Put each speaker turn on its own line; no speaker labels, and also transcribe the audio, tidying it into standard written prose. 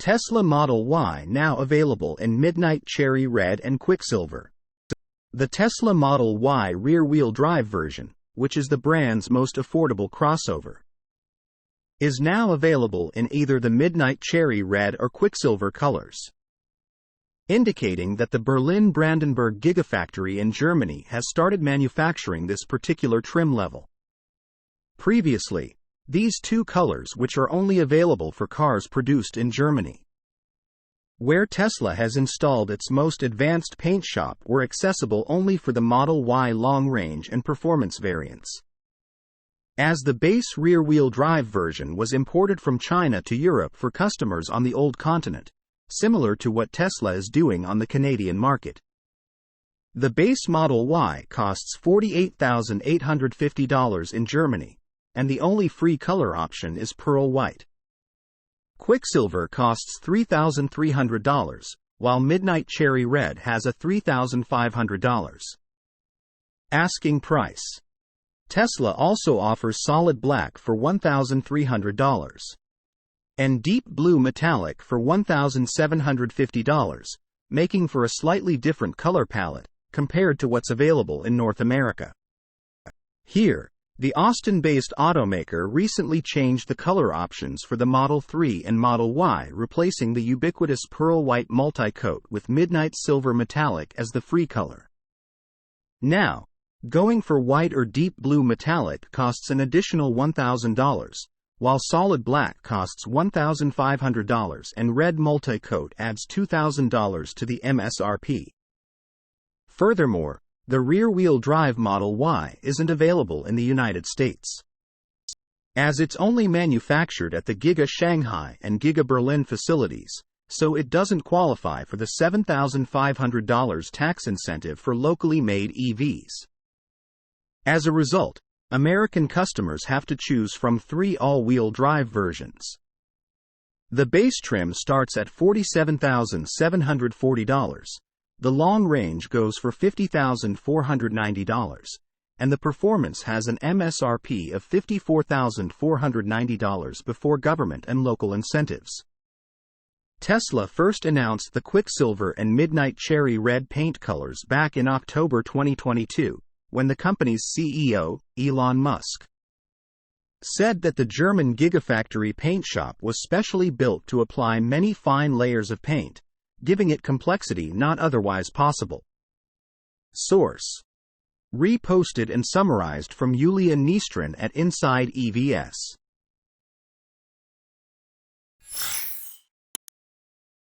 Tesla Model Y now available in Midnight Cherry Red and Quicksilver. The Tesla Model Y rear-wheel drive version, which is the brand's most affordable crossover, is now available in either the Midnight Cherry Red or Quicksilver colors, indicating that the Berlin-Brandenburg Gigafactory in Germany has started manufacturing this particular trim level. Previously, these two colors which are only available for cars produced in Germany, where Tesla has installed its most advanced paint shop, were accessible only for the Model Y long-range and performance variants, as the base rear-wheel drive version was imported from China to Europe for customers on the old continent, similar to what Tesla is doing on the Canadian market. The base Model Y costs $48,850 in Germany, and the only free color option is pearl white. Quicksilver costs $3,300, while Midnight Cherry Red has a $3,500 asking price. Tesla also offers solid black for $1,300 and deep blue metallic for $1,750, making for a slightly different color palette compared to what's available in North America. Here, the Austin-based automaker recently changed the color options for the Model 3 and Model Y, replacing the ubiquitous pearl white multi-coat with midnight silver metallic as the free color. Now, going for white or deep blue metallic costs an additional $1,000, while solid black costs $1,500 and red multi-coat adds $2,000 to the MSRP. Furthermore, the rear-wheel drive Model Y isn't available in the United States, as it's only manufactured at the Giga Shanghai and Giga Berlin facilities, so it doesn't qualify for the $7,500 tax incentive for locally made EVs. As a result, American customers have to choose from 3 all-wheel drive versions. The base trim starts at $47,740. The long range goes for $50,490, and the performance has an MSRP of $54,490 before government and local incentives. Tesla first announced the Quicksilver and Midnight Cherry Red paint colors back in October 2022, when the company's CEO, Elon Musk, said that the German Gigafactory paint shop was specially built to apply many fine layers of paint, giving it complexity not otherwise possible. Source: reposted and summarized from Yulia Nistrin at Inside EVS.